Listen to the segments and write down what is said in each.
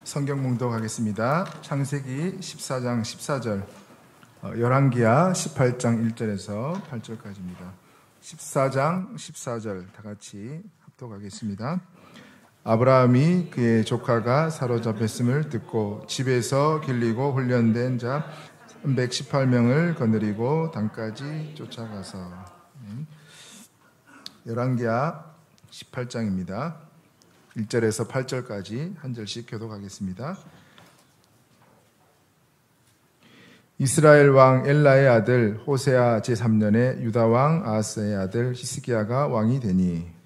성경 몽독하겠습니다. 창세기 14장 14절, 열왕기하 18장 1절에서 8절까지입니다. 14장 14절 다 같이 합독하겠습니다. 아브라함이 그의 조카가 사로잡혔음을 듣고 집에서 길리고 훈련된 자 318명을 거느리고 단까지 쫓아가서. 열왕기하 18장입니다. 1절에서 8절까지 한 절씩 교독하겠습니다. 이스라엘 왕 엘라의 아들 호세아 제3년에 유다 왕 아하스의 아들 히스기야가 왕이 되니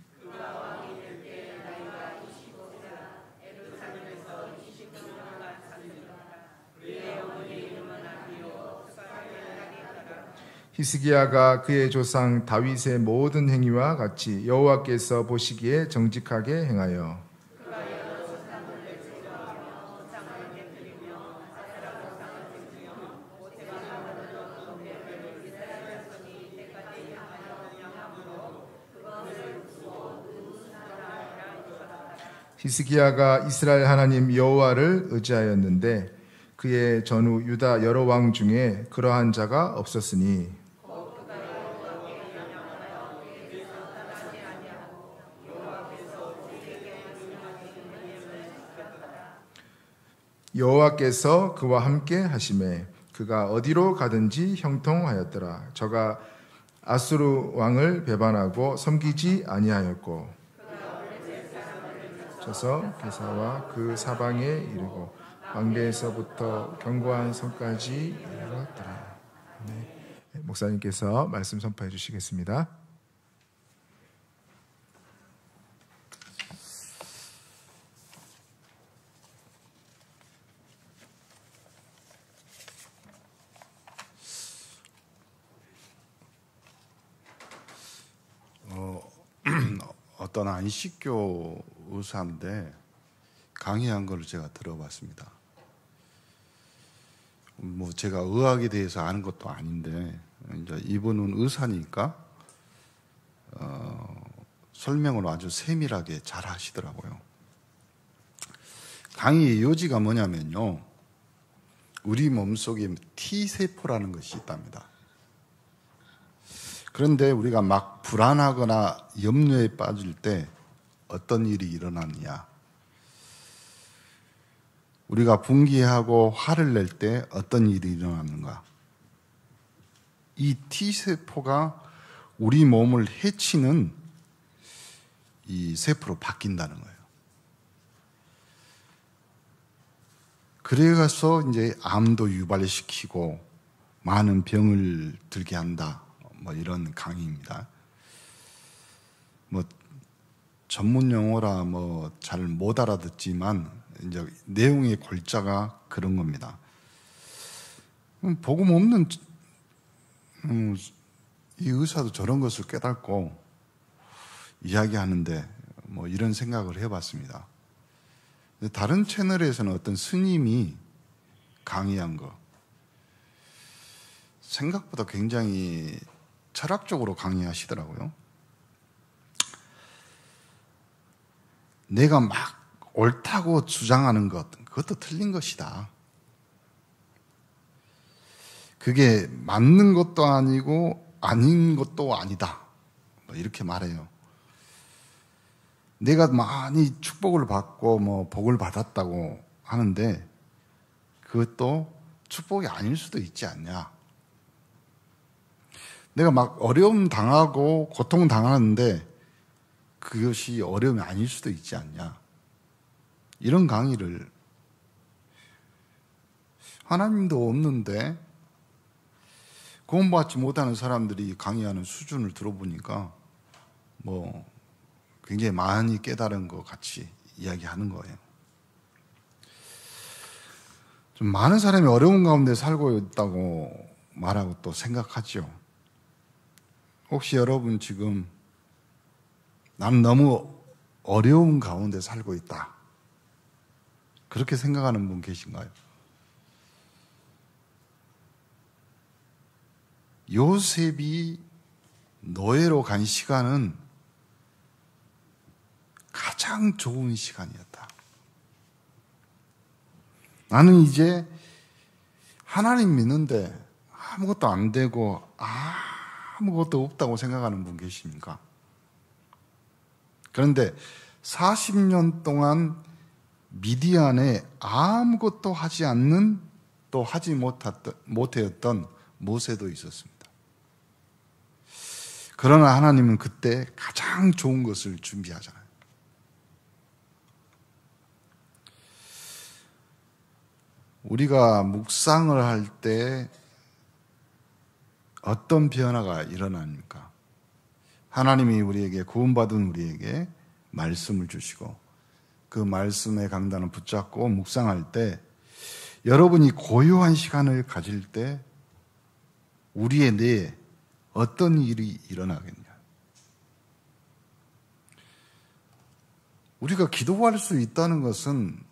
히스기야가 그의 조상 다윗의 모든 행위와 같이 여호와께서 보시기에 정직하게 행하여 히스기야가 이스라엘 하나님 여호와를 의지하였는데 그의 전후 유다 여러 왕 중에 그러한 자가 없었으니 여호와께서 그와 함께 하심에 그가 어디로 가든지 형통하였더라. 저가 아수르 왕을 배반하고 섬기지 아니하였고 저서 게사와 그 사방에 이르고 왕대에서부터 견고한 성까지 이르렀더라. 목사님께서 말씀 선포해 주시겠습니다. 어떤 안식교 의사인데 강의한 걸 제가 들어봤습니다. 제가 의학에 대해서 아는 것도 아닌데 이제 이분은 의사니까 설명을 아주 세밀하게 잘 하시더라고요. 강의의 요지가 뭐냐면요, 우리 몸속에 T세포라는 것이 있답니다. 그런데 우리가 막 불안하거나 염려에 빠질 때 어떤 일이 일어났냐, 우리가 분개하고 화를 낼 때 어떤 일이 일어났는가, 이 T세포가 우리 몸을 해치는 이 세포로 바뀐다는 거예요. 그래서 이제 암도 유발시키고 많은 병을 들게 한다, 이런 강의입니다. 전문 용어라 잘 못 알아듣지만 이제 내용의 골자가 그런 겁니다. 복음 없는 이 의사도 저런 것을 깨닫고 이야기하는데 이런 생각을 해봤습니다. 다른 채널에서는 어떤 스님이 강의한 거 생각보다 굉장히 철학적으로 강의하시더라고요. 내가 막 옳다고 주장하는 것, 그것도 틀린 것이다. 그게 맞는 것도 아니고 아닌 것도 아니다, 이렇게 말해요. 내가 많이 축복을 받고 복을 받았다고 하는데 그것도 축복이 아닐 수도 있지 않냐. 내가 막 어려움 당하고 고통 당하는데 그것이 어려움이 아닐 수도 있지 않냐. 이런 강의를, 하나님도 없는데 구원받지 못하는 사람들이 강의하는 수준을 들어보니까 굉장히 많이 깨달은 것 같이 이야기하는 거예요. 좀 많은 사람이 어려운 가운데 살고 있다고 말하고 또 생각하죠. 혹시 여러분 지금 나는 너무 어려운 가운데 살고 있다, 그렇게 생각하는 분 계신가요? 요셉이 노예로 간 시간은 가장 좋은 시간이었다. 나는 이제 하나님 믿는데 아무것도 안 되고 아무것도 없다고 생각하는 분 계십니까? 그런데 40년 동안 미디안에 아무것도 하지 않는 또 하지 못했던 모세도 있었습니다. 그러나 하나님은 그때 가장 좋은 것을 준비하잖아요. 우리가 묵상을 할 때 어떤 변화가 일어납니까? 하나님이 우리에게, 구원받은 우리에게 말씀을 주시고 그 말씀의 강단을 붙잡고 묵상할 때, 여러분이 고요한 시간을 가질 때 우리의 뇌에 어떤 일이 일어나겠냐? 우리가 기도할 수 있다는 것은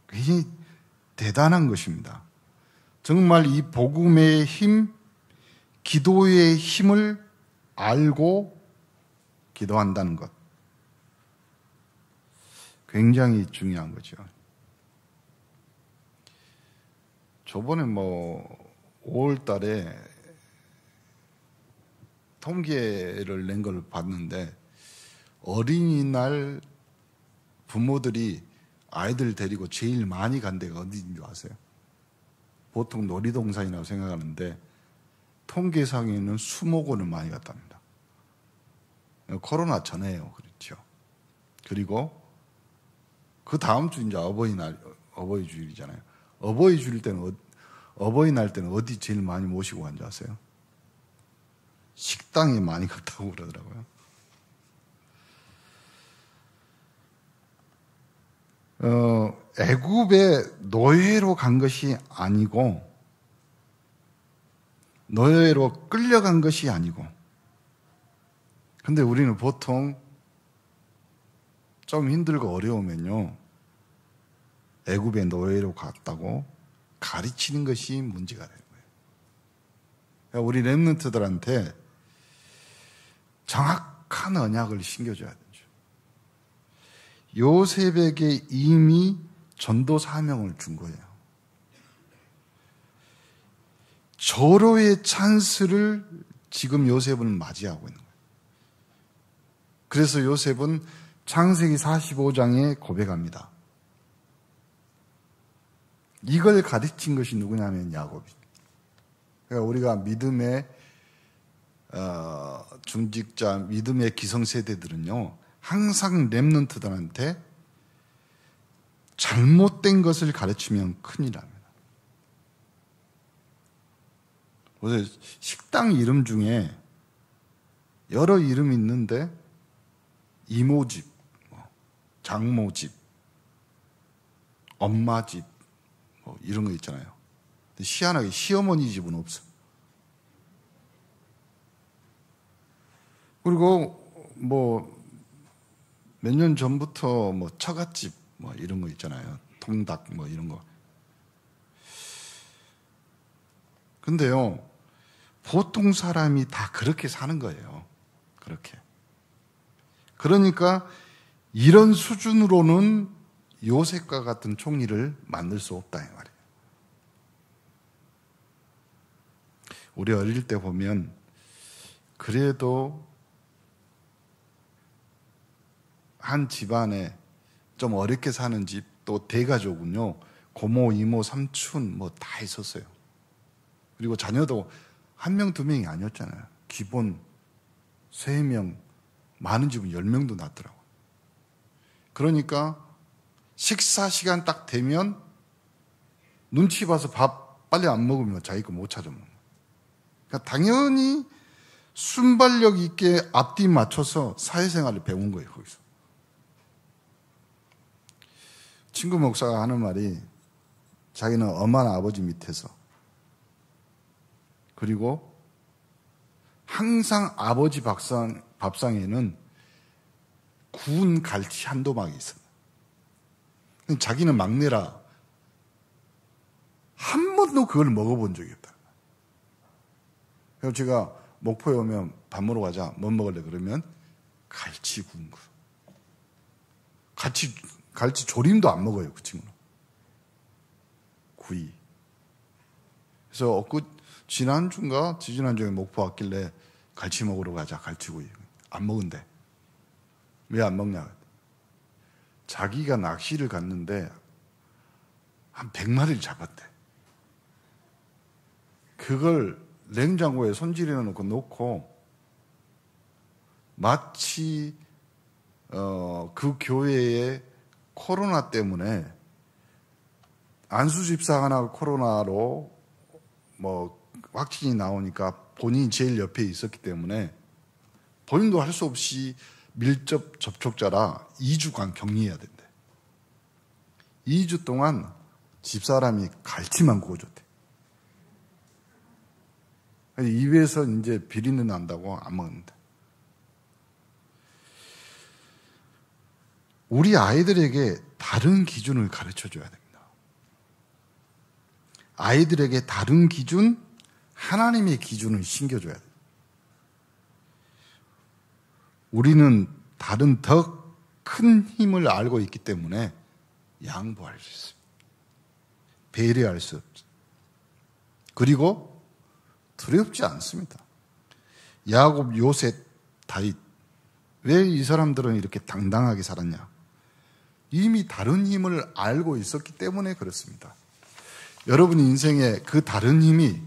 굉장히 대단한 것입니다. 정말 이 복음의 힘, 기도의 힘을 알고 기도한다는 것, 굉장히 중요한 거죠. 저번에 5월 달에 통계를 낸 걸 봤는데, 어린이날 부모들이 아이들 데리고 제일 많이 간 데가 어디인지 아세요? 보통 놀이동산이라고 생각하는데 통계상에는 수목원을 많이 갔답니다. 코로나 전에요. 그렇죠. 그리고 그 다음 주 이제 어버이주일이잖아요. 어버이날 때는 어디 제일 많이 모시고 간지 아세요? 식당에 많이 갔다고 그러더라고요. 애굽의 노예로 간 것이 아니고, 노예로 끌려간 것이 아니고, 근데 우리는 보통 좀 힘들고 어려우면요, 애굽의 노예로 갔다고 가르치는 것이 문제가 되는 거예요. 그러니까 우리 렘넌트들한테 정확한 언약을 심겨줘야 되죠. 요셉에게 이미 전도 사명을 준 거예요. 절호의 찬스를 지금 요셉은 맞이하고 있는 거예요. 그래서 요셉은 창세기 45장에 고백합니다. 이걸 가르친 것이 누구냐면 야곱이. 그러니까 우리가 믿음의 중직자, 믿음의 기성세대들은요, 항상 렘넌트들한테 잘못된 것을 가르치면 큰일 납니다. 그래서 식당 이름 중에 여러 이름이 있는데, 이모집, 장모집, 엄마집, 이런 거 있잖아요. 근데 희한하게 시어머니 집은 없어. 그리고 몇 년 전부터 처갓집 이런 거 있잖아요. 통닭 이런 거. 근데요, 보통 사람이 다 그렇게 사는 거예요. 그렇게. 그러니까 이런 수준으로는 요셉과 같은 총리를 만들 수 없다 이 말이에요. 우리 어릴 때 보면 그래도 한 집안에 좀 어렵게 사는 집, 또 대가족은요, 고모, 이모, 삼촌 다 있었어요. 그리고 자녀도 1명, 2명이 아니었잖아요. 기본 3명, 많은 집은 10명도 낳더라고요. 그러니까 식사 시간 딱 되면 눈치 봐서 밥 빨리 안 먹으면 자기 거 못 찾아 먹는 거예요. 그러니까 당연히 순발력 있게 앞뒤 맞춰서 사회생활을 배운 거예요, 거기서. 친구 목사가 하는 말이, 자기는 엄마나 아버지 밑에서, 그리고 항상 아버지 밥상에는 구운 갈치 한 도막이 있어요. 자기는 막내라 한 번도 그걸 먹어본 적이 없다. 그래서 제가 목포에 오면 밥 먹으러 가자, 뭐 먹을래? 그러면 갈치 구운 거. 갈치 조림도 안 먹어요, 그 친구는. 구이. 그래서 지난주인가 지지난주에 목포 왔길래 갈치 먹으러 가자. 갈치구이. 안 먹은대. 왜 안 먹냐? 자기가 낚시를 갔는데 한 100마리를 잡았대. 그걸 냉장고에 손질해 놓고 마치 그 교회에 코로나 때문에 안수 집사가 코로나로 확진이 나오니까 본인이 제일 옆에 있었기 때문에 본인도 할 수 없이 밀접 접촉자라 2주간 격리해야 된대. 2주 동안 집사람이 갈치만 구워줬대. 입에서 이제 비린내 난다고 안 먹는다. 우리 아이들에게 다른 기준을 가르쳐 줘야 됩니다. 아이들에게 다른 기준, 하나님의 기준을 신겨줘야 돼요. 우리는 다른 더 큰 힘을 알고 있기 때문에 양보할 수 있습니다. 배려할 수 없죠. 그리고 두렵지 않습니다. 야곱, 요셉, 다윗. 왜 이 사람들은 이렇게 당당하게 살았냐? 이미 다른 힘을 알고 있었기 때문에 그렇습니다. 여러분 인생에 그 다른 힘이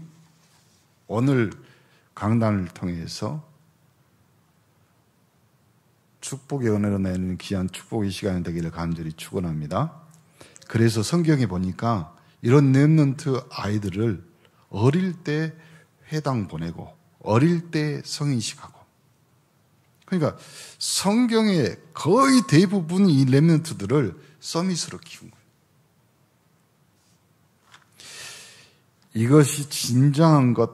오늘 강단을 통해서 축복의 은혜로 내는 귀한 축복의 시간이 되기를 간절히 축원합니다. 그래서 성경에 보니까 이런 렘넌트 아이들을 어릴 때 회당 보내고 어릴 때 성인식하고, 그러니까 성경의 거의 대부분 이 렘넌트들을 서밋으로 키운 거예요. 이것이 진정한 것,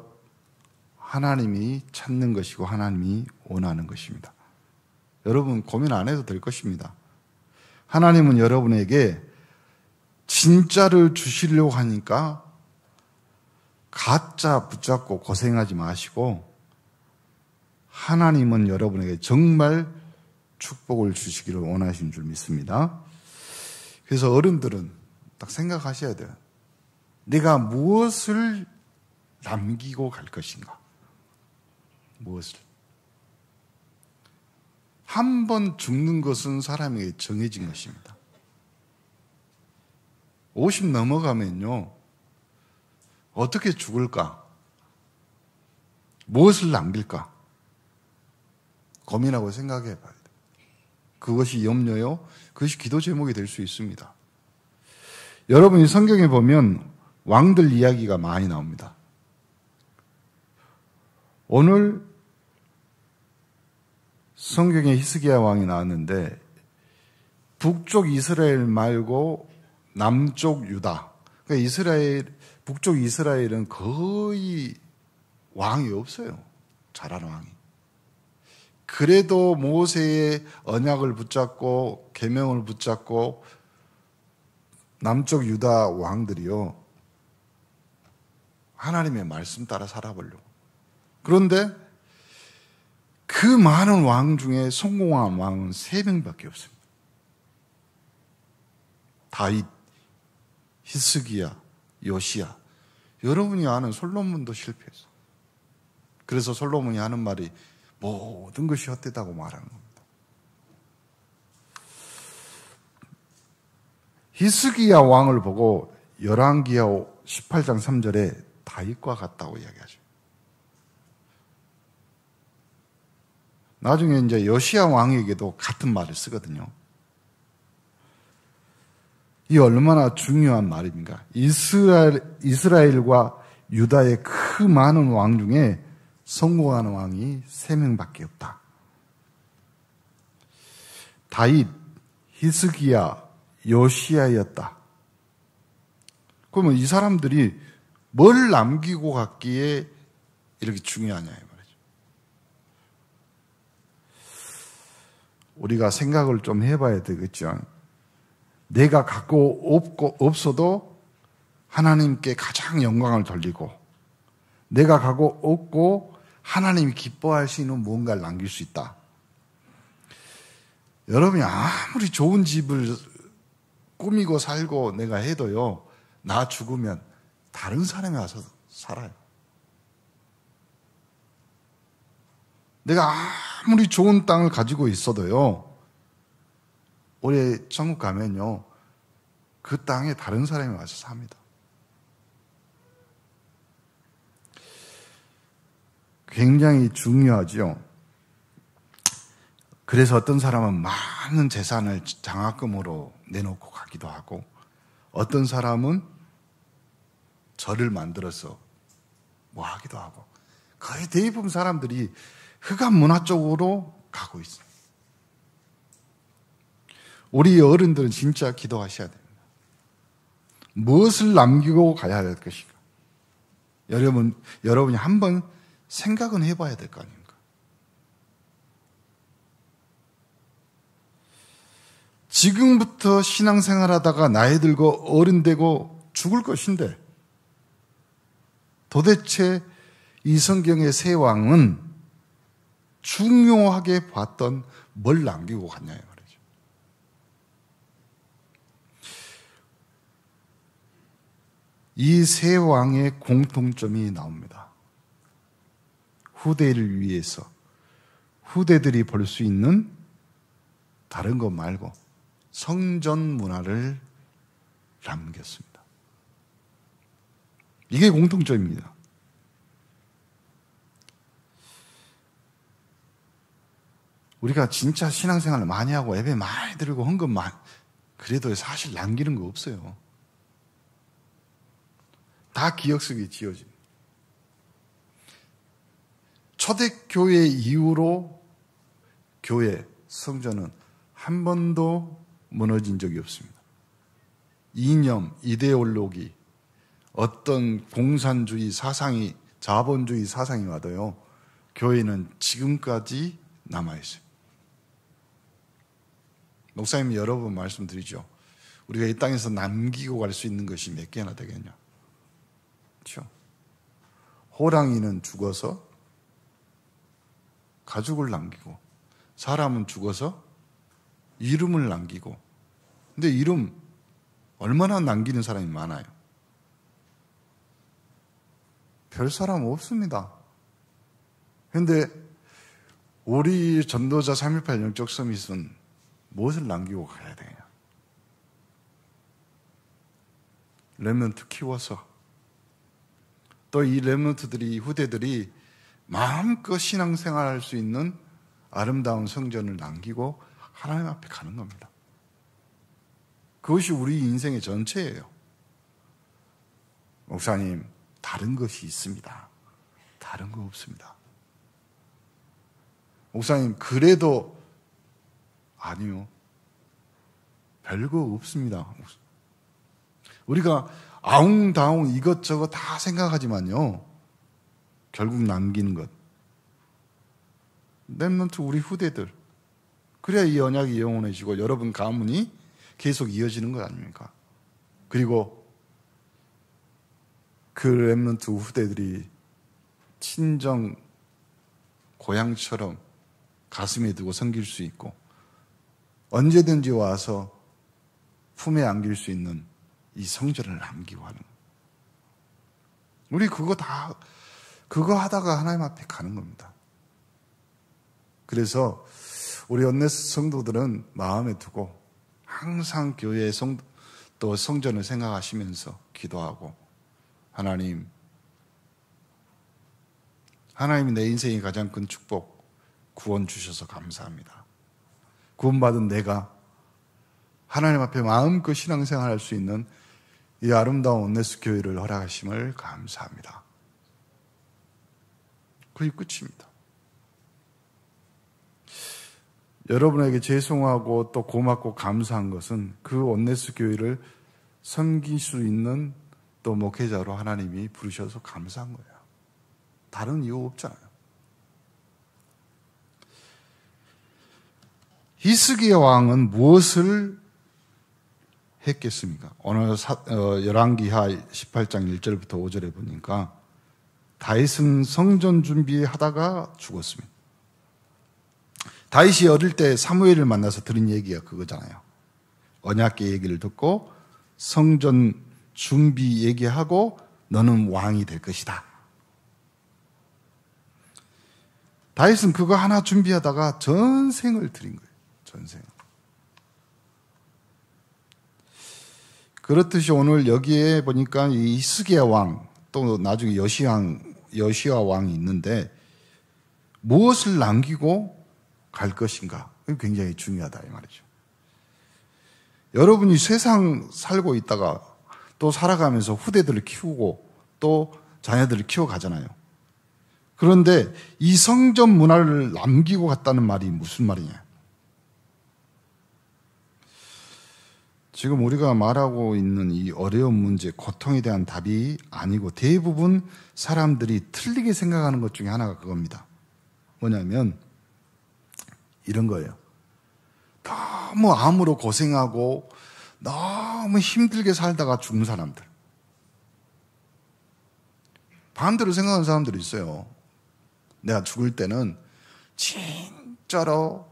하나님이 찾는 것이고 하나님이 원하는 것입니다. 여러분 고민 안 해도 될 것입니다. 하나님은 여러분에게 진짜를 주시려고 하니까 가짜 붙잡고 고생하지 마시고, 하나님은 여러분에게 정말 축복을 주시기를 원하시는 줄 믿습니다. 그래서 어른들은 딱 생각하셔야 돼요. 내가 무엇을 남기고 갈 것인가? 무엇을? 한 번 죽는 것은 사람에게 정해진 것입니다. 50 넘어가면요, 어떻게 죽을까? 무엇을 남길까? 고민하고 생각해 봐야 돼요. 그것이 염려요, 그것이 기도 제목이 될 수 있습니다. 여러분이 성경에 보면 왕들 이야기가 많이 나옵니다. 오늘 성경에 히스기야 왕이 나왔는데 북쪽 이스라엘 말고 남쪽 유다, 그러니까 북쪽 이스라엘은 거의 왕이 없어요. 잘하는 왕이. 그래도 모세의 언약을 붙잡고 계명을 붙잡고 남쪽 유다 왕들이요, 하나님의 말씀 따라 살아보려고. 그런데 그 많은 왕 중에 성공한 왕은 3명밖에 없습니다. 다윗, 히스기야, 요시야. 여러분이 아는 솔로몬도 실패했어. 그래서 솔로몬이 하는 말이 모든 것이 헛되다고 말하는 겁니다. 히스기야 왕을 보고 열왕기하 18장 3절에 다윗과 같다고 이야기하죠. 나중에 이제 요시야 왕에게도 같은 말을 쓰거든요. 이 얼마나 중요한 말입니까? 이스라엘과 유다의 그 많은 왕 중에 성공하는 왕이 3명밖에 없다. 다윗, 히스기야, 요시야였다. 그러면 이 사람들이 뭘 남기고 갔기에 이렇게 중요하냐 이 말이죠. 우리가 생각을 좀 해봐야 되겠죠. 내가 갖고 없어도 하나님께 가장 영광을 돌리고, 내가 갖고 없고 하나님이 기뻐하시는 무언가를 남길 수 있다. 여러분이 아무리 좋은 집을 꾸미고 살고 내가 해도요, 나 죽으면 다른 사람이 와서 살아요. 내가 아무리 좋은 땅을 가지고 있어도요, 올해 천국 가면요, 그 땅에 다른 사람이 와서 삽니다. 굉장히 중요하죠. 그래서 어떤 사람은 많은 재산을 장학금으로 내놓고 가기도 하고, 어떤 사람은 절을 만들어서 뭐 하기도 하고, 거의 대부분 사람들이 흑암 문화 쪽으로 가고 있어요. 우리 어른들은 진짜 기도하셔야 됩니다. 무엇을 남기고 가야 될 것인가? 여러분이 한번 생각은 해봐야 될 거 아닙니까? 지금부터 신앙생활 하다가 나이 들고 어른 되고 죽을 것인데, 도대체 이 성경의 세 왕은 중요하게 봤던 뭘 남기고 갔냐 이 말이죠. 이 세 왕의 공통점이 나옵니다. 후대를 위해서, 후대들이 볼 수 있는 다른 것 말고 성전 문화를 남겼습니다. 이게 공통점입니다. 우리가 진짜 신앙생활을 많이 하고 예배 많이 드리고 헌금 많이, 그래도 사실 남기는 거 없어요. 다 기억 속에 지어집니다. 초대교회 이후로 교회, 성전은 한 번도 무너진 적이 없습니다. 이념, 이데올로기, 어떤 공산주의 사상이, 자본주의 사상이 와도요, 교회는 지금까지 남아있어요. 목사님이 여러 번 말씀드리죠. 우리가 이 땅에서 남기고 갈 수 있는 것이 몇 개나 되겠냐. 그렇죠? 호랑이는 죽어서 가죽을 남기고, 사람은 죽어서 이름을 남기고. 근데 이름 얼마나 남기는 사람이 많아요? 별 사람 없습니다. 근데 우리 전도자 3.18 영적 서밋은 무엇을 남기고 가야 되냐? 렘넌트 키워서, 또 이 렘넌트들이, 후대들이 마음껏 신앙생활할 수 있는 아름다운 성전을 남기고 하나님 앞에 가는 겁니다. 그것이 우리 인생의 전체예요. 목사님, 다른 것이 있습니다. 다른 거 없습니다. 목사님, 그래도 아니요. 별거 없습니다. 우리가 아웅다웅 이것저것 다 생각하지만요, 결국 남기는 것, 렘넌트 우리 후대들, 그래야 이 언약이 영원해지고 여러분 가문이 계속 이어지는 것 아닙니까? 그리고 그 렘넌트 후대들이 친정 고향처럼 가슴에 두고 섬길 수 있고, 언제든지 와서 품에 안길 수 있는 이 성전을 남기고 하는 거예요. 우리 그거 하다가 하나님 앞에 가는 겁니다. 그래서 우리 언네스 성도들은 마음에 두고 항상 교회의 또 성전을 생각하시면서 기도하고, 하나님이 내 인생의 가장 큰 축복, 구원 주셔서 감사합니다. 구원받은 내가 하나님 앞에 마음껏 신앙생활 할 수 있는 이 아름다운 온네스 교회를 허락하심을 감사합니다. 그게 끝입니다. 여러분에게 죄송하고 또 고맙고 감사한 것은 그 온네스 교회를 섬길 수 있는 또 목회자로 하나님이 부르셔서 감사한 거예요. 다른 이유 없잖아요. 히스기야 왕은 무엇을 했겠습니까? 오늘 열왕기하 18장 1절부터 5절에 보니까 다윗은 성전 준비하다가 죽었습니다. 다윗이 어릴 때 사무엘을 만나서 들은 얘기가 그거잖아요. 언약궤 얘기를 듣고 성전 준비 얘기하고 너는 왕이 될 것이다. 다윗은 그거 하나 준비하다가 전생을 드린 거예요. 전생. 그렇듯이 오늘 여기에 보니까 이 히스기야 왕, 또 나중에 여시야 왕이 있는데 무엇을 남기고 갈 것인가? 굉장히 중요하다 이 말이죠. 여러분이 세상 살고 있다가 또 살아가면서 후대들을 키우고 또 자녀들을 키워가잖아요. 그런데 이 성전 문화를 남기고 갔다는 말이 무슨 말이냐? 지금 우리가 말하고 있는 이 어려운 문제, 고통에 대한 답이 아니고 대부분 사람들이 틀리게 생각하는 것 중에 하나가 그겁니다. 뭐냐면 이런 거예요. 너무 암으로 고생하고 너무 힘들게 살다가 죽는 사람들. 반대로 생각하는 사람들이 있어요. 내가 죽을 때는 진짜로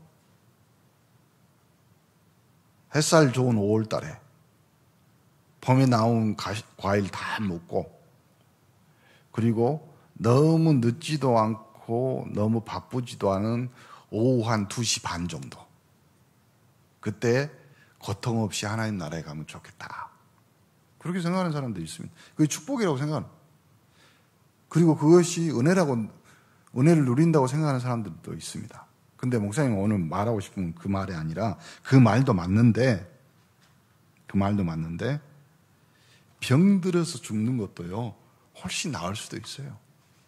햇살 좋은 5월 달에 봄에 나온 과일 다 먹고 그리고 너무 늦지도 않고 너무 바쁘지도 않은 오후 한 2시 반 정도. 그때 고통 없이 하나님 나라에 가면 좋겠다. 그렇게 생각하는 사람들이 있습니다. 그게 축복이라고 생각합니다. 그리고 그것이 은혜를 누린다고 생각하는 사람들도 있습니다. 근데 목사님 오늘 말하고 싶은 그 말이 아니라 그 말도 맞는데 병들어서 죽는 것도요 훨씬 나을 수도 있어요.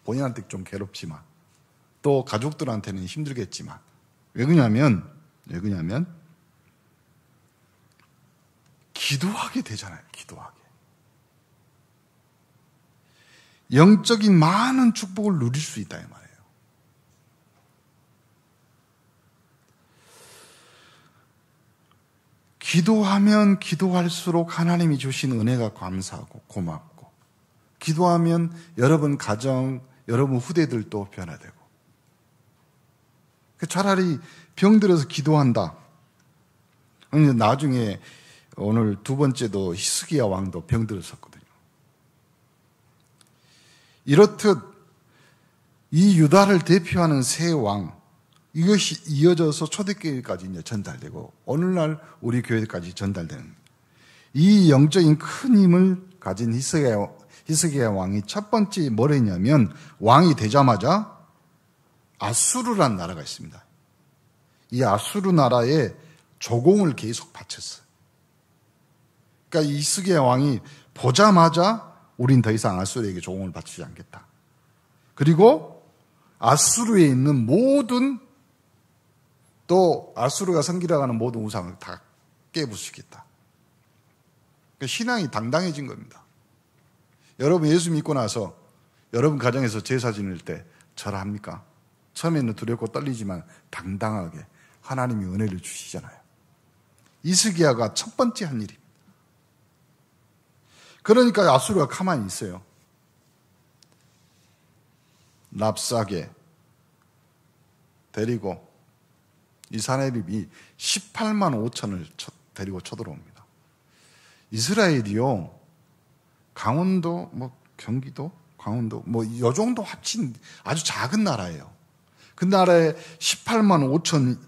본인한테 좀 괴롭지만 또 가족들한테는 힘들겠지만 왜 그러냐면 기도하게 되잖아요. 기도하게. 영적인 많은 축복을 누릴 수 있다 이 말이에요. 기도하면 기도할수록 하나님이 주신 은혜가 감사하고 고맙고 기도하면 여러분 가정, 여러분 후대들도 변화되고 차라리 병들어서 기도한다. 나중에 오늘 두 번째도 히스기야 왕도 병들었었거든요. 이렇듯 이 유다를 대표하는 새 왕, 이것이 이어져서 초대교회까지 이제 전달되고 오늘날 우리 교회까지 전달되는 이 영적인 큰 힘을 가진 히스기야 왕이 첫 번째 뭘 했냐면 왕이 되자마자 아수르라는 나라가 있습니다. 이 아수르 나라에 조공을 계속 바쳤어요. 그러니까 이 히스기야 왕이 보자마자 우린 더 이상 아수르에게 조공을 바치지 않겠다. 그리고 아수르에 있는 모든 또 아수르가 섬기라고 하는 모든 우상을 다 깨부수겠다. 그러니까 신앙이 당당해진 겁니다. 여러분 예수 믿고 나서 여러분 가정에서 제사 지낼 때 절합니까? 처음에는 두렵고 떨리지만 당당하게 하나님이 은혜를 주시잖아요. 히스기야가 첫 번째 한 일입니다. 그러니까 아수르가 가만히 있어요. 랍사게 데리고 이 사내립이 18만 5천을 데리고 쳐들어옵니다. 이스라엘이요, 강원도, 경기도, 강원도, 요 정도 합친 아주 작은 나라예요. 그 나라에 18만 5천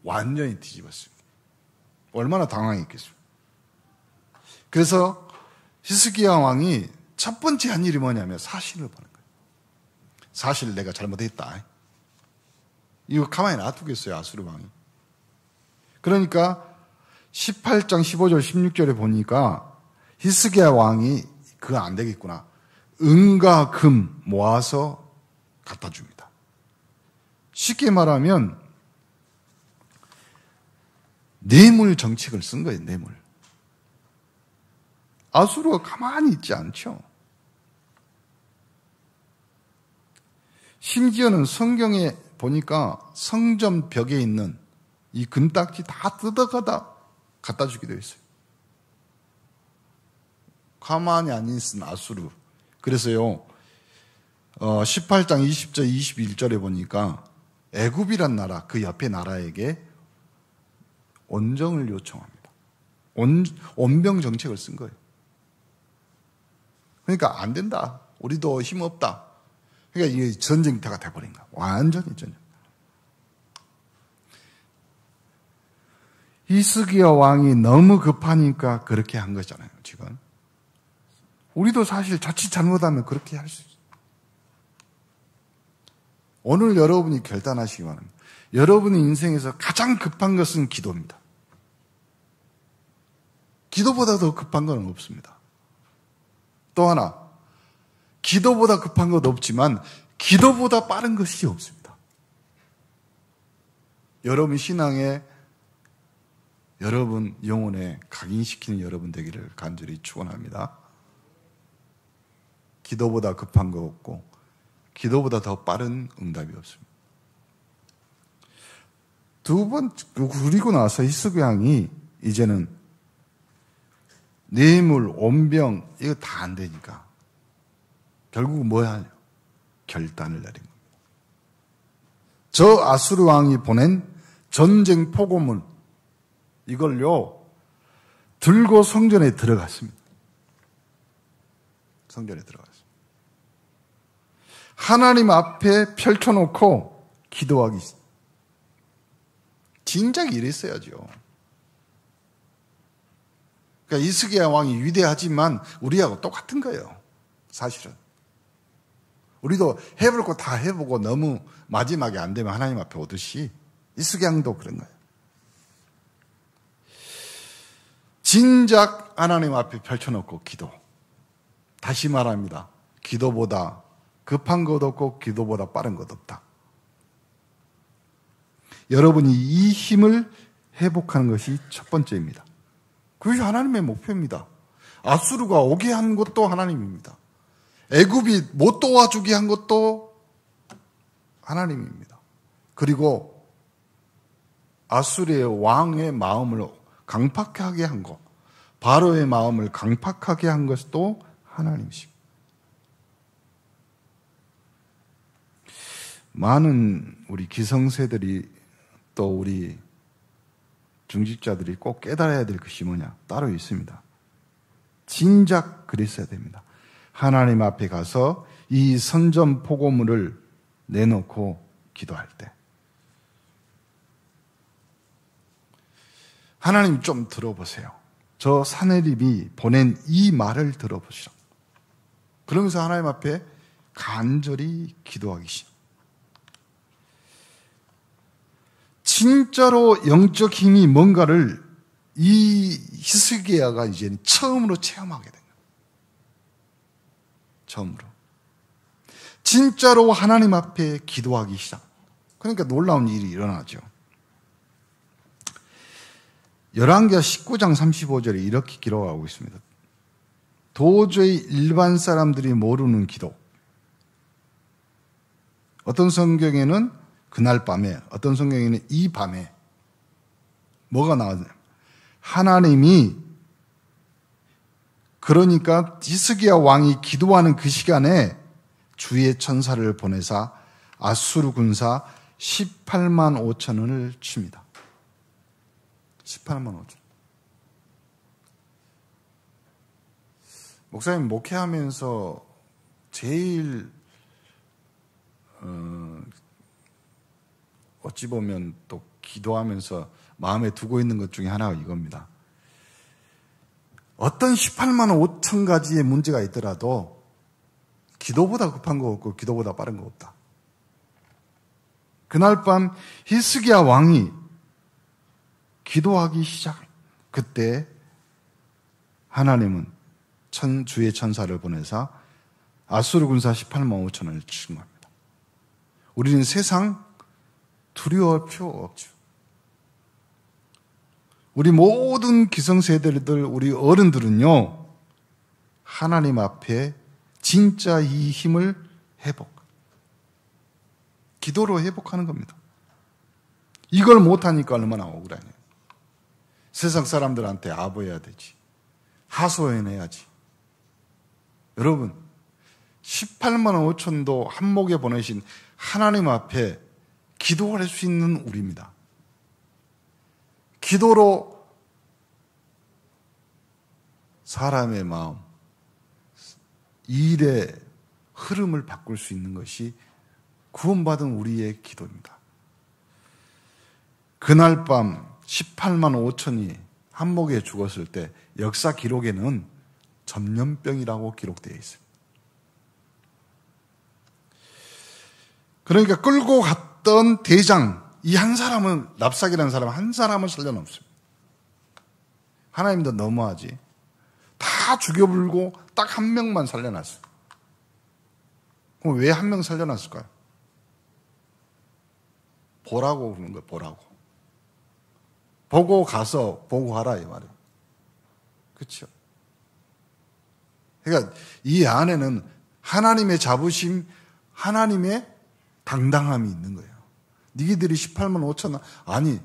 완전히 뒤집었습니다. 얼마나 당황했겠습니까? 그래서 히스기야 왕이 첫 번째 한 일이 뭐냐면 사실을 보는 거예요. 사실 내가 잘못했다. 이거 가만히 놔두겠어요, 아수르 왕이. 그러니까 18장 15절 16절에 보니까 히스기야 왕이 그거 안 되겠구나. 은과 금 모아서 갖다 줍니다. 쉽게 말하면 뇌물 정책을 쓴 거예요, 뇌물. 아수르가 가만히 있지 않죠. 심지어는 성경에 보니까 성전 벽에 있는 이 금딱지 다 뜯어가다 갖다 주기도 했어요. 가만히 안 있은 아수르. 그래서요, 18장 20절 21절에 보니까 애굽이란 나라, 그 옆에 나라에게 온정을 요청합니다. 온병 정책을 쓴 거예요. 그러니까 안 된다. 우리도 힘없다. 그러니까 이게 전쟁터가 돼버린 거야. 완전히 전쟁. 히스기야 왕이 너무 급하니까 그렇게 한 거잖아요, 지금. 우리도 사실 자칫 잘못하면 그렇게 할 수 있어요. 오늘 여러분이 결단하시기 바랍니다. 여러분의 인생에서 가장 급한 것은 기도입니다. 기도보다 더 급한 건 없습니다. 또 하나, 기도보다 급한 것 없지만 기도보다 빠른 것이 없습니다. 여러분 신앙에 여러분 영혼에 각인시키는 여러분 되기를 간절히 축원합니다. 기도보다 급한 거 없고 기도보다 더 빠른 응답이 없습니다. 두 번 그리고 나서 히스기야 왕이 이제는 뇌물, 온병 이거 다 안 되니까 결국 뭐야? 결단을 내린 겁니다. 저 아수르 왕이 보낸 전쟁 포고문 이걸요 들고 성전에 들어갔습니다. 성전에 들어갔습니다. 하나님 앞에 펼쳐놓고 기도하기. 진작 이랬어야죠. 그러니까 히스기야 왕이 위대하지만 우리하고 똑같은 거예요. 사실은. 우리도 해볼 거 다 해보고 너무 마지막에 안 되면 하나님 앞에 오듯이 히스기야 왕도 그런 거예요. 진작 하나님 앞에 펼쳐놓고 기도. 다시 말합니다. 기도보다 급한 것 없고 기도보다 빠른 것 없다. 여러분이 이 힘을 회복하는 것이 첫 번째입니다. 그것이 하나님의 목표입니다. 아수르가 오게 한 것도 하나님입니다. 애굽이 못 도와주게 한 것도 하나님입니다. 그리고 아수르의 왕의 마음을 강팍하게 한 것, 바로의 마음을 강팍하게 한 것도 하나님이십니다. 많은 우리 기성세들이 또 우리 중직자들이 꼭 깨달아야 될 것이 뭐냐? 따로 있습니다. 진작 그랬어야 됩니다. 하나님 앞에 가서 이 선전포고물을 내놓고 기도할 때 하나님 좀 들어보세요. 저 사내립이 보낸 이 말을 들어보시라. 그러면서 하나님 앞에 간절히 기도하기 시작. 진짜로 영적 힘이 뭔가를 이 히스기야가 이제는 처음으로 체험하게 된 거예요. 처음으로. 진짜로 하나님 앞에 기도하기 시작. 그러니까 놀라운 일이 일어나죠. 열왕기하 19장 35절에 이렇게 기록하고 있습니다. 도저히 일반 사람들이 모르는 기도. 어떤 성경에는 그날 밤에, 어떤 성경에는 이 밤에 뭐가 나왔나요? 하나님이 그러니까 히스기야 왕이 기도하는 그 시간에 주의 천사를 보내사 아수르 군사 18만 5천을 칩니다. 18만 5천. 목사님 목회하면서 제일 어찌 보면 또 기도하면서 마음에 두고 있는 것 중에 하나가 이겁니다. 어떤 18만 5천 가지의 문제가 있더라도 기도보다 급한 거 없고 기도보다 빠른 거 없다. 그날 밤 히스기야 왕이 기도하기 시작. 그때 하나님은 주의 천사를 보내사 아수르 군사 18만 5천을 치신 겁니다. 우리는 세상 두려워할 필요 없죠. 우리 모든 기성세대들, 우리 어른들은요, 하나님 앞에 진짜 이 힘을 기도로 회복하는 겁니다. 이걸 못하니까 얼마나 억울하냐. 세상 사람들한테 아부해야 되지. 하소연해야지. 여러분, 18만 5천도 한목에 보내신 하나님 앞에 기도할 수 있는 우리입니다. 기도로 사람의 마음, 이 일의 흐름을 바꿀 수 있는 것이 구원받은 우리의 기도입니다. 그날 밤 18만 5천이 한목에 죽었을 때 역사 기록에는 전염병이라고 기록되어 있어요. 그러니까 끌고 갔던 대장, 이 한 사람은, 랍삭이라는 사람 한 사람은 살려놓습니다. 하나님도 너무하지. 다 죽여불고 딱 한 명만 살려놨어요. 그럼 왜 한 명 살려놨을까요? 보라고 그러는 거예요, 보라고. 보고 가서 보고하라, 이 말이에요. 그렇죠? 그러니까 이 안에는 하나님의 자부심, 하나님의 당당함이 있는 거예요. 니희들이 18만 5천, 아니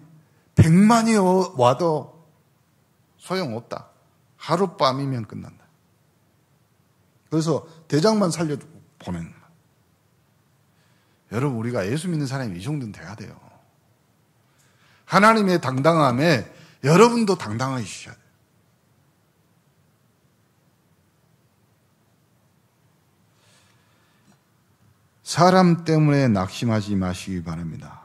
100만이 와도 소용없다. 하룻밤이면 끝난다. 그래서 대장만 살려주고 보내는 거예요. 여러분, 우리가 예수 믿는 사람이 이 정도는 돼야 돼요. 하나님의 당당함에 여러분도 당당하셔야 돼요. 사람 때문에 낙심하지 마시기 바랍니다.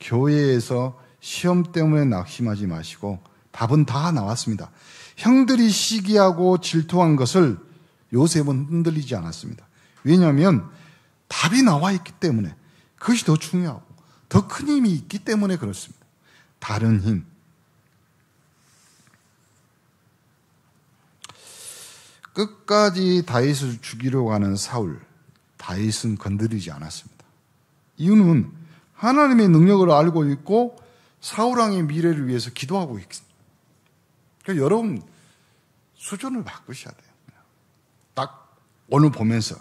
교회에서 시험 때문에 낙심하지 마시고 답은 다 나왔습니다. 형들이 시기하고 질투한 것을 요셉은 흔들리지 않았습니다. 왜냐하면 답이 나와 있기 때문에, 그것이 더 중요하고 더 큰 힘이 있기 때문에 그렇습니다. 다른 힘. 끝까지 다윗을 죽이려고 하는 사울, 다윗은 건드리지 않았습니다. 이유는 하나님의 능력을 알고 있고 사울왕의 미래를 위해서 기도하고 있습니다. 그러니까 여러분 수준을 바꾸셔야 돼요. 딱 오늘 보면서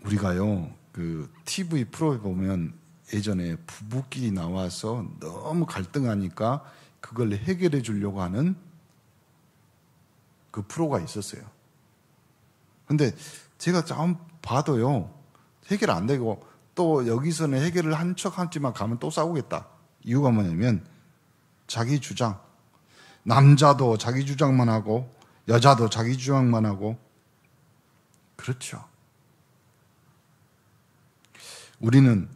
우리가요, 그 TV 프로에 보면 예전에 부부끼리 나와서 너무 갈등하니까 그걸 해결해 주려고 하는 그 프로가 있었어요. 근데 제가 좀 봐도요, 해결 안 되고 또 여기서는 해결을 한 척 하지만 가면 또 싸우겠다. 이유가 뭐냐면 자기 주장. 남자도 자기 주장만 하고 여자도 자기 주장만 하고. 그렇죠. 우리는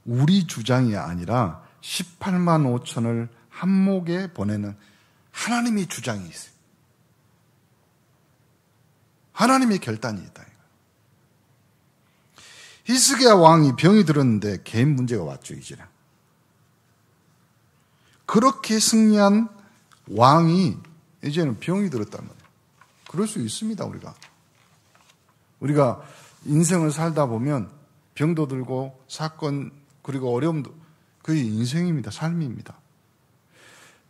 우리 주장이 아니라 18만 5천을 한목에 보내는 하나님의 주장이 있어요. 하나님의 결단이 있다. 히스기야 왕이 병이 들었는데 개인 문제가 왔죠, 이제는. 그렇게 승리한 왕이 이제는 병이 들었단 말이에요. 그럴 수 있습니다, 우리가 인생을 살다 보면 병도 들고 사건, 그리고 어려움도, 그게 인생입니다. 삶입니다.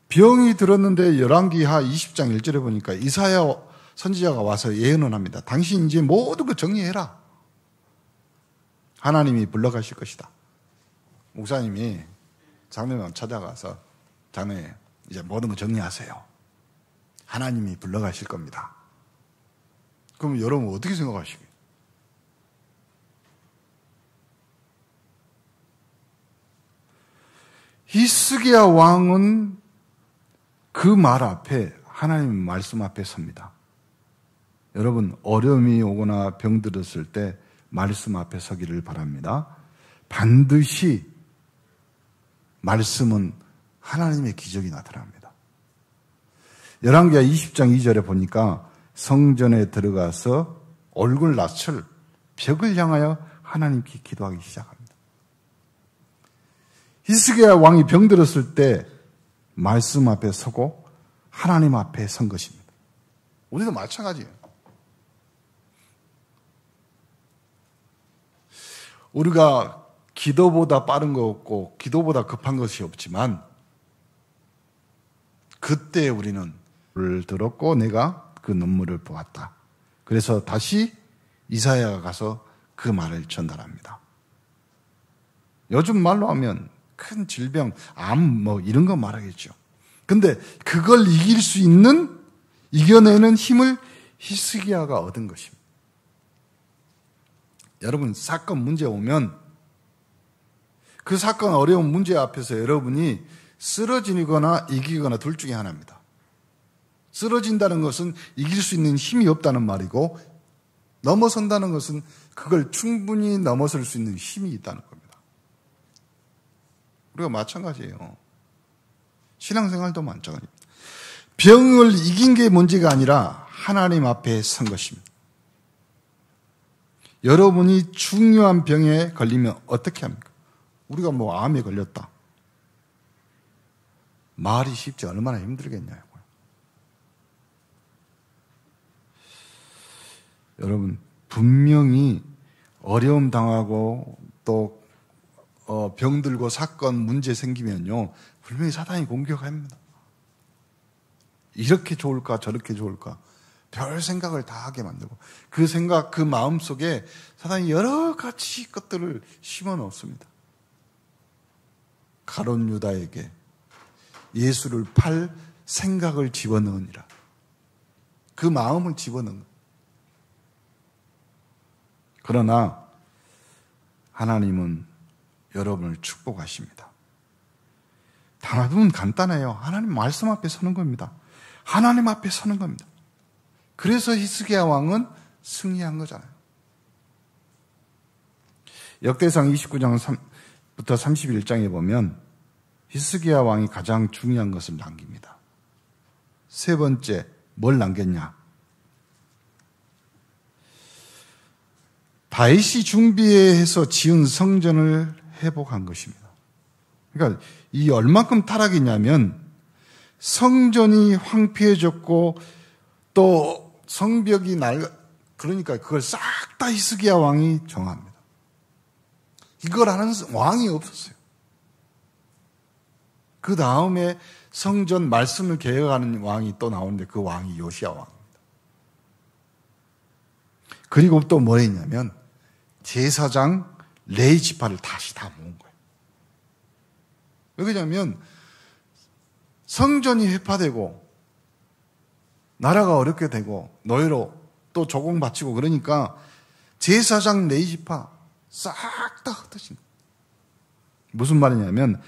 병이 들었는데 열왕기하 20장 1절에 보니까 이사야 선지자가 와서 예언을 합니다. 당신 이제 모든 거 정리해라. 하나님이 불러가실 것이다. 목사님이 장로님 찾아가서, 장로님 이제 모든 거 정리하세요. 하나님이 불러가실 겁니다. 그럼 여러분 어떻게 생각하시겠어요? 히스기야 왕은 그 말 앞에, 하나님 말씀 앞에 섭니다. 여러분, 어려움이 오거나 병들었을 때 말씀 앞에 서기를 바랍니다. 반드시 말씀은 하나님의 기적이 나타납니다. 열왕기하 20장 2절에 보니까 성전에 들어가서 얼굴 낯을 벽을 향하여 하나님께 기도하기 시작합니다. 히스기야 왕이 병들었을 때 말씀 앞에 서고 하나님 앞에 선 것입니다. 우리도 마찬가지예요. 우리가 기도보다 빠른 거 없고 기도보다 급한 것이 없지만 그때 우리는 를 들었고 내가 그 눈물을 보았다. 그래서 다시 이사야가 가서 그 말을 전달합니다. 요즘 말로 하면 큰 질병, 암 뭐 이런 거 말하겠죠. 근데 그걸 이길 수 있는, 이겨내는 힘을 히스기야가 얻은 것입니다. 여러분, 사건 문제 오면 그 사건 어려운 문제 앞에서 여러분이 쓰러지거나 이기거나 둘 중에 하나입니다. 쓰러진다는 것은 이길 수 있는 힘이 없다는 말이고, 넘어선다는 것은 그걸 충분히 넘어설 수 있는 힘이 있다는 겁니다. 우리가 마찬가지예요. 신앙생활도 마찬가지입니다. 병을 이긴 게 문제가 아니라 하나님 앞에 선 것입니다. 여러분이 중요한 병에 걸리면 어떻게 합니까? 우리가 뭐 암에 걸렸다. 말이 쉽지 얼마나 힘들겠냐고요. 여러분, 분명히 어려움 당하고 또 병들고 사건 문제 생기면요, 분명히 사탄이 공격합니다. 이렇게 좋을까 저렇게 좋을까 별 생각을 다 하게 만들고, 그 생각, 그 마음 속에 사탄이 여러 가지 것들을 심어 넣습니다. 가룟 유다에게 예수를 팔 생각을 집어넣으니라. 그 마음을 집어넣은 거예요. 그러나 하나님은 여러분을 축복하십니다. 답은 간단해요. 하나님 말씀 앞에 서는 겁니다. 하나님 앞에 서는 겁니다. 그래서 히스기야 왕은 승리한 거잖아요. 역대상 29장부터 31장에 보면 히스기야 왕이 가장 중요한 것을 남깁니다. 세 번째, 뭘 남겼냐? 다윗이 준비해서 지은 성전을 회복한 것입니다. 그러니까 이 얼만큼 타락이냐면 성전이 황폐해졌고 또 성벽이 그러니까 그걸 싹 다 히스기야 왕이 정합니다. 이걸 하는 왕이 없었어요. 그 다음에 성전 말씀을 개혁하는 왕이 또 나오는데 그 왕이 요시야 왕입니다. 그리고 또 뭐 했냐면 제사장 레위 지파를 다시 다 모은 거예요. 왜 그러냐면 성전이 회파되고 나라가 어렵게 되고 노예로 또 조공바치고 그러니까 제사장 레위 지파 싹 다 흩어진 거예요. 무슨 말이냐면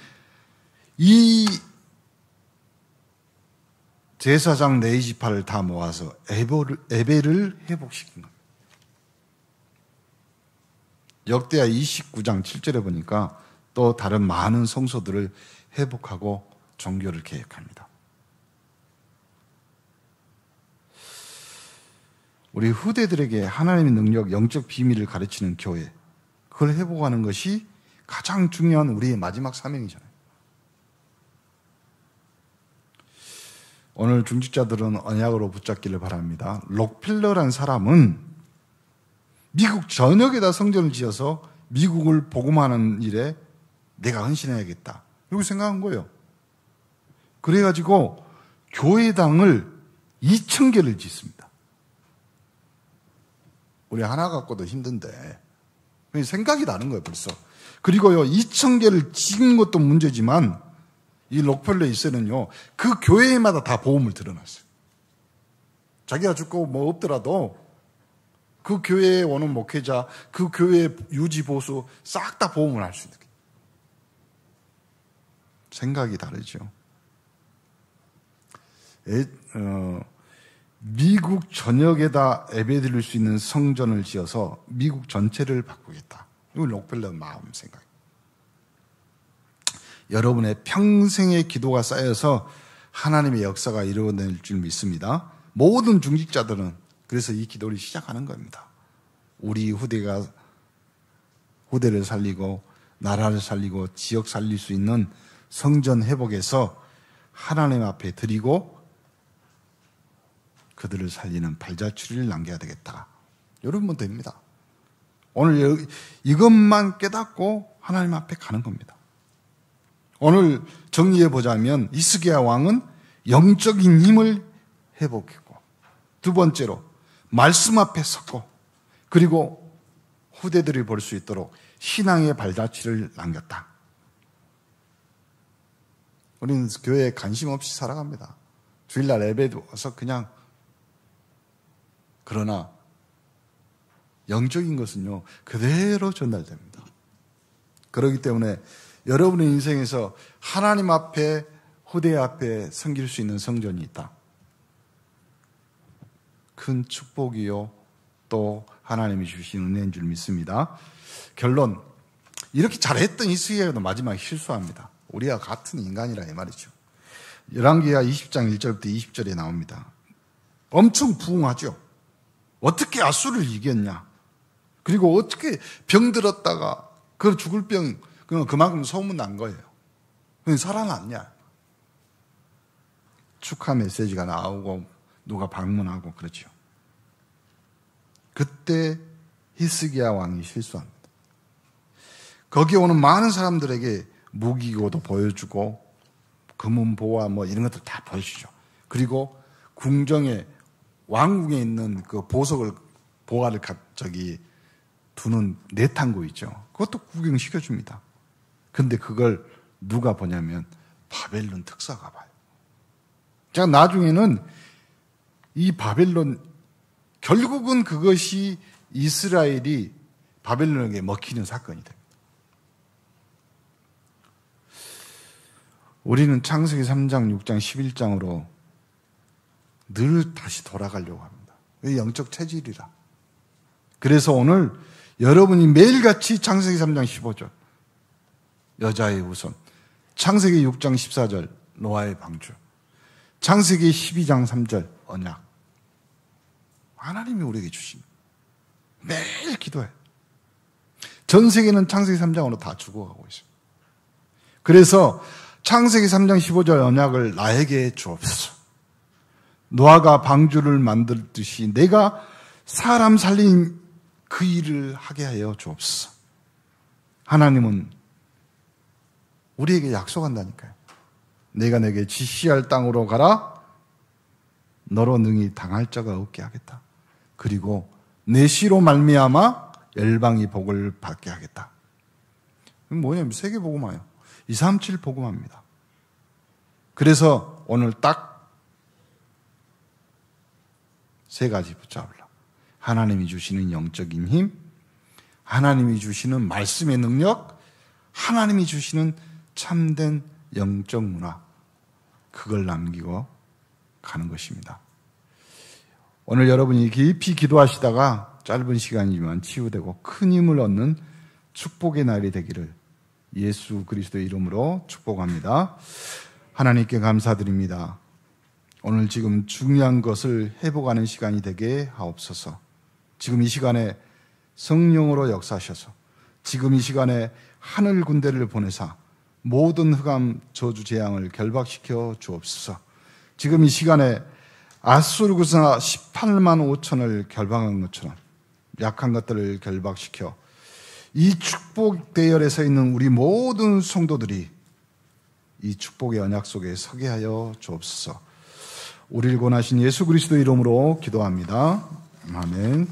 이 제사장 레위 지파를 다 모아서 에벨을 회복시킨 겁니다. 역대하 29장 7절에 보니까 또 다른 많은 성소들을 회복하고 종교를 개혁합니다. 우리 후대들에게 하나님의 능력, 영적 비밀을 가르치는 교회, 그걸 회복하는 것이 가장 중요한 우리의 마지막 사명이잖아요. 오늘 중직자들은 언약으로 붙잡기를 바랍니다. 록펠러란 사람은 미국 전역에다 성전을 지어서 미국을 복음하는 일에 내가 헌신해야겠다. 이렇게 생각한 거예요. 그래가지고 교회당을 2,000개를 짓습니다. 우리 하나 갖고도 힘든데 생각이 나는 거예요, 벌써. 그리고요, 2,000개를 지은 것도 문제지만 이 록펠러 1세는요, 그 교회마다 다 보험을 들어놨어요. 자기가 죽고 뭐 없더라도 그 교회에 오는 목회자, 그 교회의 유지 보수 싹 다 보험을 할 수 있는 거예요. 생각이 다르죠. 미국 전역에다 예배드릴 수 있는 성전을 지어서 미국 전체를 바꾸겠다. 이건 록펠러 마음 생각. 여러분의 평생의 기도가 쌓여서 하나님의 역사가 이루어질 줄 믿습니다. 모든 중직자들은 그래서 이 기도를 시작하는 겁니다. 우리 후대를 살리고 나라를 살리고 지역 살릴 수 있는 성전 회복에서 하나님 앞에 드리고 그들을 살리는 발자취를 남겨야 되겠다. 여러분 됩니다. 오늘 이것만 깨닫고 하나님 앞에 가는 겁니다. 오늘 정리해 보자면 히스기야 왕은 영적인 힘을 회복했고, 두 번째로 말씀 앞에 섰고, 그리고 후대들이 볼 수 있도록 신앙의 발자취를 남겼다. 우리는 교회에 관심 없이 살아갑니다. 주일날 예배도 와서 그냥. 그러나 영적인 것은요, 그대로 전달됩니다. 그렇기 때문에 여러분의 인생에서 하나님 앞에, 후대 앞에 섬길 수 있는 성전이 있다. 큰 축복이요 또 하나님이 주신 은혜인 줄 믿습니다. 결론, 이렇게 잘했던 히스기야도 마지막에 실수합니다. 우리와 같은 인간이라 이 말이죠. 열왕기하 20장 1절부터 20절에 나옵니다. 엄청 부흥하죠. 어떻게 아수를 이겼냐. 그리고 어떻게 병들었다가 그 죽을 병 그만큼 소문난 거예요. 살아났냐. 축하 메시지가 나오고 누가 방문하고 그렇죠. 그때 히스기야 왕이 실수합니다. 거기 오는 많은 사람들에게 무기고도 보여주고 금은보화 뭐 이런 것들 다 보여주죠. 그리고 궁정에 왕궁에 있는 그 보석을 보화를 두는 내탕고 있죠. 그것도 구경시켜줍니다. 근데 그걸 누가 보냐면 바벨론 특사가 봐요. 자, 나중에는 이 바벨론, 결국은 그것이 이스라엘이 바벨론에게 먹히는 사건이 됩니다. 우리는 창세기 3장, 6장, 11장으로 늘 다시 돌아가려고 합니다. 왜? 영적 체질이라. 그래서 오늘 여러분이 매일같이 창세기 3장 15절 여자의 후손, 창세기 6장 14절 노아의 방주, 창세기 12장 3절 언약, 하나님이 우리에게 주신 매일 기도해. 전 세계는 창세기 3장으로 다 죽어가고 있어요. 그래서 창세기 3장 15절 언약을 나에게 주옵소서. 노아가 방주를 만들듯이 내가 사람 살린 그 일을 하게 하여 주옵소서. 하나님은 우리에게 약속한다니까요. 내가 내게 지시할 땅으로 가라. 너로 능히 당할 자가 없게 하겠다. 그리고 내 씨로 말미암아 열방이 복을 받게 하겠다. 뭐냐면 세계복음화요. 237 복음화입니다. 그래서 오늘 딱 세 가지 붙잡으라. 하나님이 주시는 영적인 힘, 하나님이 주시는 말씀의 능력, 하나님이 주시는 참된 영적 문화, 그걸 남기고 가는 것입니다. 오늘 여러분이 깊이 기도하시다가 짧은 시간이지만 치유되고 큰 힘을 얻는 축복의 날이 되기를 예수 그리스도의 이름으로 축복합니다. 하나님께 감사드립니다. 오늘 지금 중요한 것을 회복하는 시간이 되게 하옵소서. 지금 이 시간에 성령으로 역사하셔서 지금 이 시간에 하늘 군대를 보내사 모든 흑암 저주 재앙을 결박시켜 주옵소서. 지금 이 시간에 아수르 군사 18만 5천을 결박한 것처럼 약한 것들을 결박시켜 이 축복 대열에 서 있는 우리 모든 성도들이 이 축복의 언약 속에 서게 하여 주옵소서. 우리를 권하신 예수 그리스도 이름으로 기도합니다. 아멘.